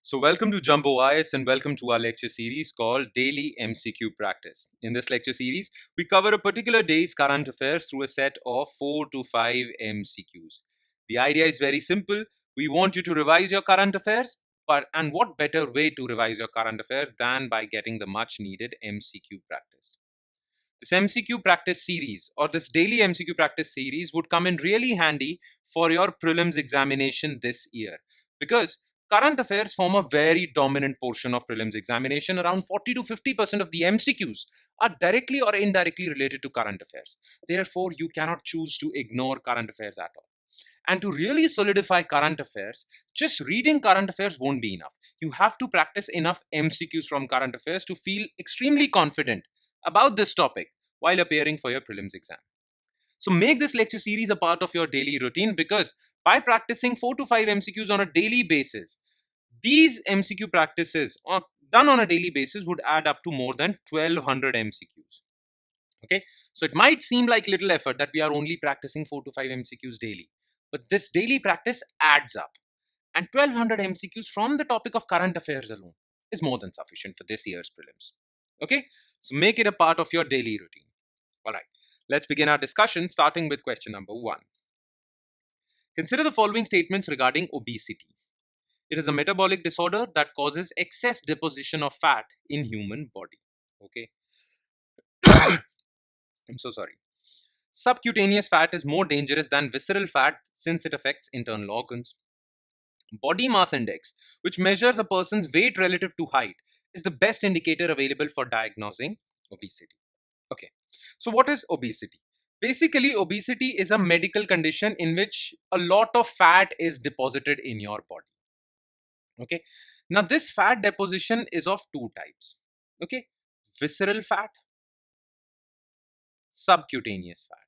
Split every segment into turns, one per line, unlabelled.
So welcome to Jumbo IS and welcome to our lecture series called Daily MCQ Practice. In this lecture series, we cover a particular day's current affairs through a set of 4 to 5 MCQs. The idea is very simple. We want you to revise your current affairs, and what better way to revise your current affairs than by getting the much needed MCQ practice. This MCQ practice series or this daily MCQ practice series would come in really handy for your prelims examination this year because current affairs form a very dominant portion of prelims examination. Around 40 to 50% of the MCQs are directly or indirectly related to current affairs. Therefore, you cannot choose to ignore current affairs at all. And to really solidify current affairs, just reading current affairs won't be enough. You have to practice enough MCQs from current affairs to feel extremely confident about this topic while appearing for your prelims exam. So make this lecture series a part of your daily routine because by practicing 4 to 5 MCQs on a daily basis, these MCQ practices done on a daily basis would add up to more than 1200 MCQs. Okay, so it might seem like little effort that we are only practicing 4 to 5 MCQs daily, but this daily practice adds up, and 1200 MCQs from the topic of current affairs alone is more than sufficient for this year's prelims. Okay, so make it a part of your daily routine. All right, let's begin our discussion starting with question number 1. Consider the following statements regarding obesity. It is a metabolic disorder that causes excess deposition of fat in human body. Okay. I'm so sorry. Subcutaneous fat is more dangerous than visceral fat since it affects internal organs. Body mass index, which measures a person's weight relative to height, is the best indicator available for diagnosing obesity. Okay, so what is obesity? Basically, obesity is a medical condition in which a lot of fat is deposited in your body. Okay, now this fat deposition is of two types. Okay, visceral fat, subcutaneous fat.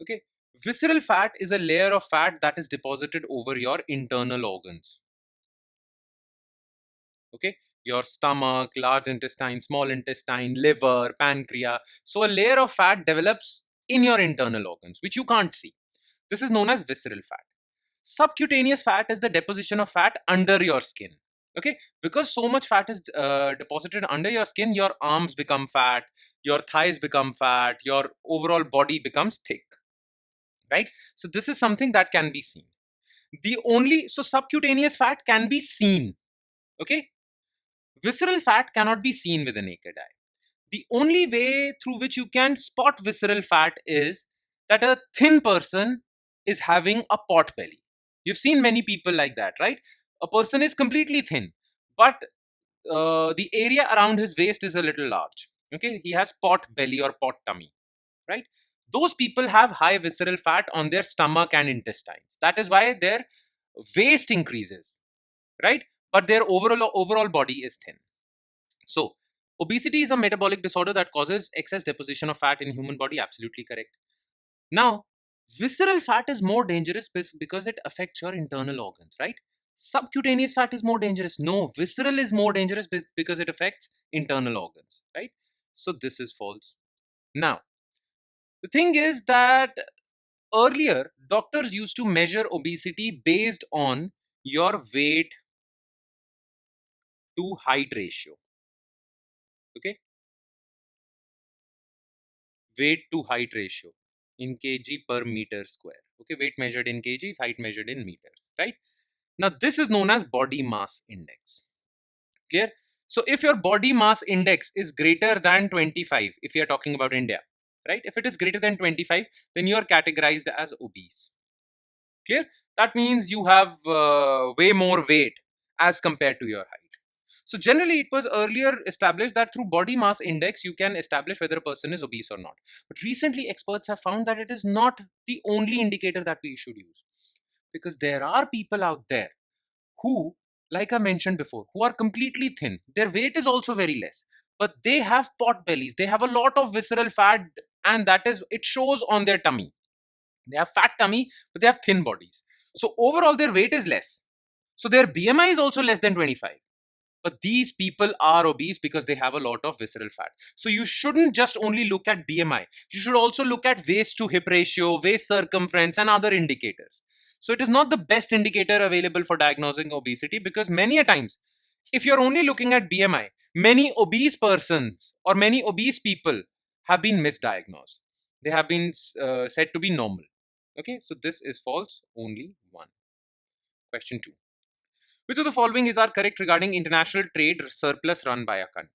Okay, visceral fat is a layer of fat that is deposited over your internal organs. Okay, your stomach, large intestine, small intestine, liver, pancreas. So a layer of fat develops in your internal organs, which you can't see. This is known as visceral fat. Subcutaneous fat is the deposition of fat under your skin. Okay, because so much fat is deposited under your skin, your arms become fat, your thighs become fat, your overall body becomes thick. Right? So this is something that can be seen. So subcutaneous fat can be seen. Okay, visceral fat cannot be seen with the naked eye. The only way through which you can spot visceral fat is that a thin person is having a pot belly. You've seen many people like that, right? A person is completely thin, but the area around his waist is a little large. Okay, he has pot belly or pot tummy, right? Those people have high visceral fat on their stomach and intestines. That is why their waist increases, right? But their overall body is thin. So obesity is a metabolic disorder that causes excess deposition of fat in human body. Absolutely correct. Now, visceral fat is more dangerous because it affects your internal organs, right? Subcutaneous fat is more dangerous. No, visceral is more dangerous because it affects internal organs, right? So this is false. Now, the thing is that earlier doctors used to measure obesity based on your weight to height ratio. Okay, weight to height ratio in kg per meter square. Okay, weight measured in kgs, height measured in meters, right? Now this is known as body mass index. Clear? So if your body mass index is greater than 25, if you are talking about India, right? If it is greater than 25, then you are categorized as obese. Clear? That means you have way more weight as compared to your height. So generally it was earlier established that through body mass index you can establish whether a person is obese or not. But recently experts have found that it is not the only indicator that we should use, because there are people out there who, like I mentioned before, who are completely thin. Their weight is also very less, but they have pot bellies. They have a lot of visceral fat, and it shows on their tummy. They have fat tummy, but they have thin bodies. So overall their weight is less. So their BMI is also less than 25. But these people are obese because they have a lot of visceral fat. So you shouldn't just only look at BMI. You should also look at waist to hip ratio, waist circumference, and other indicators. So it is not the best indicator available for diagnosing obesity, because many a times, if you're only looking at BMI, many obese persons or many obese people have been misdiagnosed. They have been said to be normal. Okay, so this is false, only one. Question 2. Which of the following is are correct regarding international trade surplus run by a country?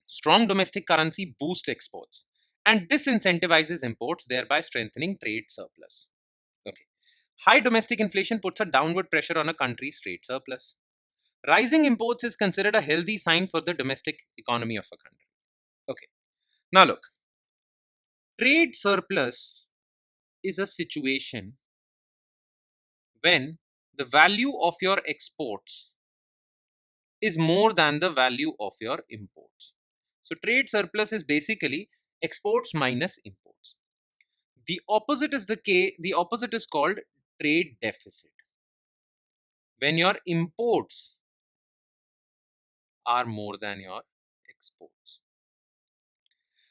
Strong domestic currency boosts exports and disincentivizes imports, thereby strengthening trade surplus. Okay. High domestic inflation puts a downward pressure on a country's trade surplus. Rising imports is considered a healthy sign for the domestic economy of a country. Okay. Now look, trade surplus is a situation when the value of your exports is more than the value of your imports. So trade surplus is basically exports minus imports. The opposite is the opposite is called trade deficit. When your imports are more than your exports.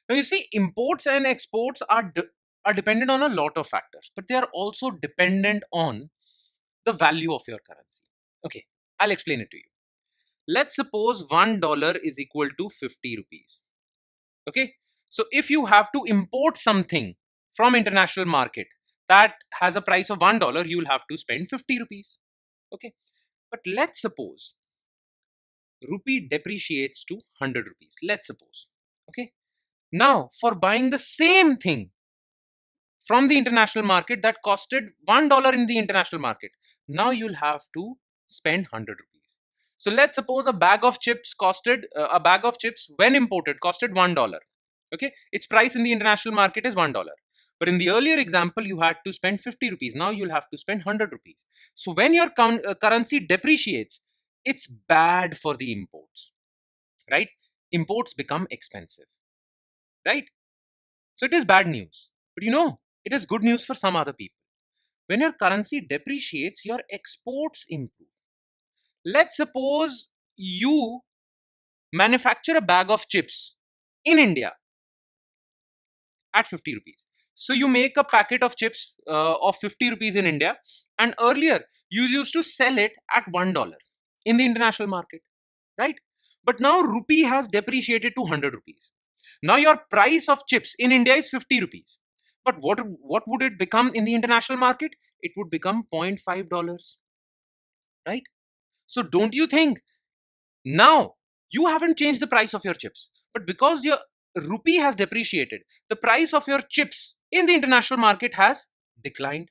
Now you see, imports and exports are dependent on a lot of factors, but they are also dependent on the value of your currency. Okay, I'll explain it to you. Let's suppose $1 is equal to 50 rupees. Okay, so if you have to import something from international market that has a price of $1, you will have to spend 50 rupees. Okay, but let's suppose rupee depreciates to 100 rupees. Let's suppose. Okay, now for buying the same thing from the international market that costed $1 in the international market, now you'll have to spend 100 rupees. So let's suppose a bag of chips when imported costed $1. Okay, its price in the international market is $1. But in the earlier example, you had to spend 50 rupees. Now you'll have to spend 100 rupees. So when your currency depreciates, it's bad for the imports, right? Imports become expensive, right? So it is bad news. But it is good news for some other people. When your currency depreciates, your exports improve. Let's suppose you manufacture a bag of chips in India at 50 rupees. So you make a packet of chips of 50 rupees in India, and earlier you used to sell it at $1 in the international market, right? But now rupee has depreciated to 100 rupees. Now your price of chips in India is 50 rupees. But what would it become in the international market? It would become $0.5, right? So don't you think now you haven't changed the price of your chips, but because your rupee has depreciated, the price of your chips in the international market has declined.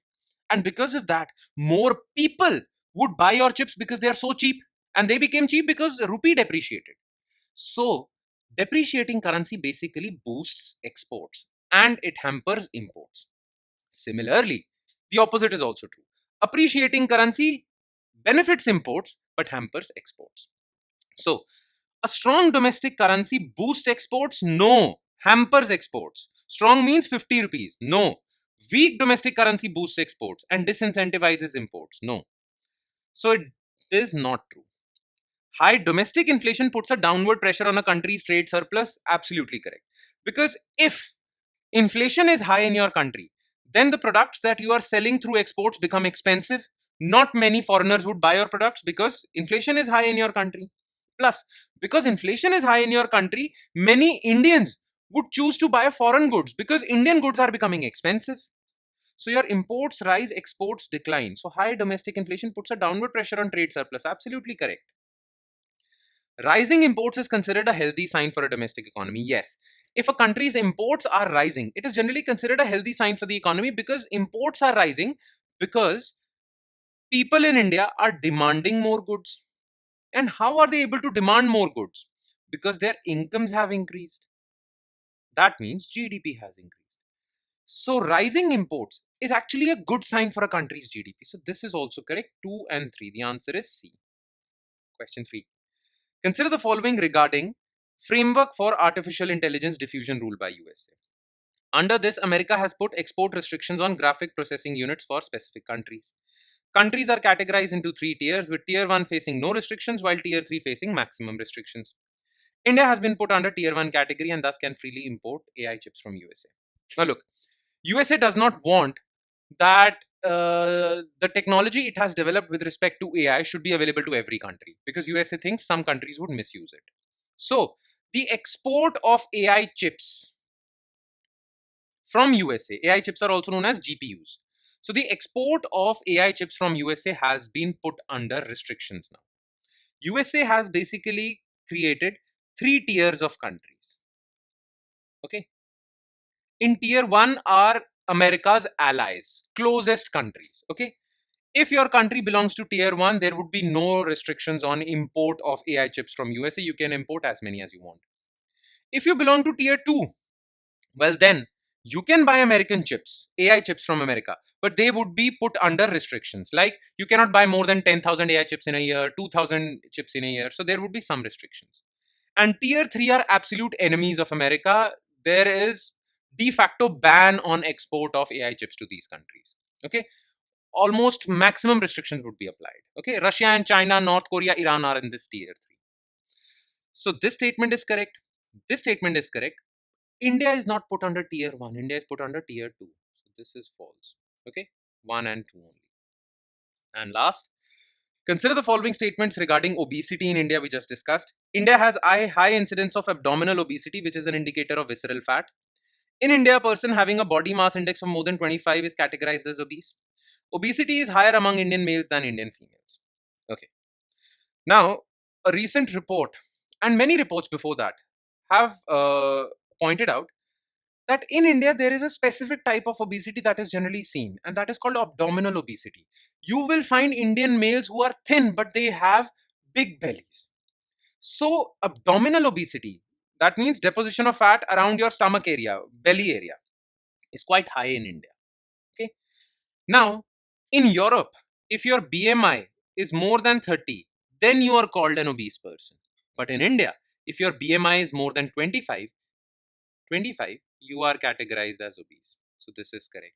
And because of that, more people would buy your chips because they are so cheap, and they became cheap because the rupee depreciated. So depreciating currency basically boosts exports and it hampers imports. Similarly, the opposite is also true. Appreciating currency benefits imports but hampers exports. So a strong domestic currency boosts exports? No. Hampers exports. Strong means 50 rupees? No. Weak domestic currency boosts exports and disincentivizes imports? No. So it is not true. High domestic inflation puts a downward pressure on a country's trade surplus? Absolutely correct. Because if inflation is high in your country, then the products that you are selling through exports become expensive. Not many foreigners would buy your products because inflation is high in your country. Plus, because inflation is high in your country, many Indians would choose to buy foreign goods because Indian goods are becoming expensive. So your imports rise, exports decline. So high domestic inflation puts a downward pressure on trade surplus. Absolutely correct. Rising imports is considered a healthy sign for a domestic economy. Yes. If a country's imports are rising, it is generally considered a healthy sign for the economy because imports are rising because people in India are demanding more goods. And how are they able to demand more goods? Because their incomes have increased. That means GDP has increased. So rising imports is actually a good sign for a country's GDP. So this is also correct. 2 and 3. The answer is C. Question 3. Consider the following regarding framework for artificial intelligence diffusion rule by USA. Under this, America has put export restrictions on graphic processing units for specific countries. Countries are categorized into 3 tiers, with tier 1 facing no restrictions while tier 3 facing maximum restrictions. India has been put under tier 1 category and thus can freely import AI chips from USA. Now look, USA does not want that the technology it has developed with respect to AI should be available to every country, because USA thinks some countries would misuse it. So the export of AI chips from USA, AI chips are also known as GPUs. So the export of AI chips from USA has been put under restrictions now. USA has basically created three tiers of countries. Okay. In tier one are America's allies, closest countries. Okay. If your country belongs to tier one, there would be no restrictions on import of AI chips from USA. You can import as many as you want. If you belong to tier two, well, then you can buy American chips, AI chips from America, but they would be put under restrictions. Like you cannot buy more than 10,000 AI chips in a year, 2,000 chips in a year. So there would be some restrictions. And tier three are absolute enemies of America. There is de facto ban on export of AI chips to these countries. Okay. Almost maximum restrictions would be applied. Okay. Russia and China, North Korea, Iran are in this tier three. So this statement is correct. This statement is correct. India is not put under tier 1. India is put under tier 2. So this is false. Okay. 1 and 2 only. And last, consider the following statements regarding obesity in India we just discussed. India has a high incidence of abdominal obesity, which is an indicator of visceral fat. In India, a person having a body mass index of more than 25 is categorized as obese. Obesity is higher among Indian males than Indian females. Okay. Now, a recent report and many reports before that have pointed out that in India there is a specific type of obesity that is generally seen, and that is called abdominal obesity. You will find Indian males who are thin, but they have big bellies. So, abdominal obesity, that means deposition of fat around your stomach area, belly area, is quite high in India. Okay. Now, in Europe, if your BMI is more than 30, then you are called an obese person. But in India, if your BMI is more than 25, you are categorized as obese. So this is correct.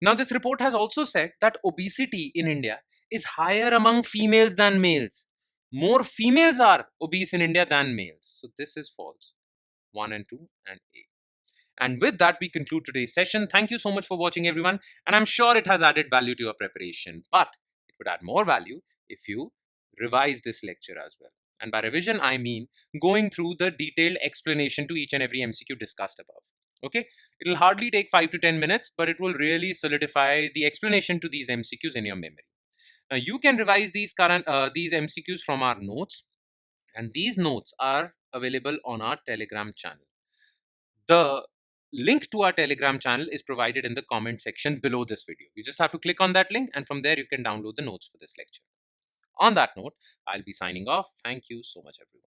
Now, this report has also said that obesity in India is higher among females than males. More females are obese in India than males. So this is false. 1 and 2 and A. And with that, we conclude today's session. Thank you so much for watching, everyone. And I'm sure it has added value to your preparation. But it would add more value if you revise this lecture as well. And by revision, I mean going through the detailed explanation to each and every MCQ discussed above. Okay, it'll hardly take 5 to 10 minutes, but it will really solidify the explanation to these MCQs in your memory. Now, you can revise these MCQs from our notes, and these notes are available on our Telegram channel. The link to our Telegram channel is provided in the comment section below this video. You just have to click on that link, and from there you can download the notes for this lecture. On that note, I'll be signing off. Thank you so much, everyone.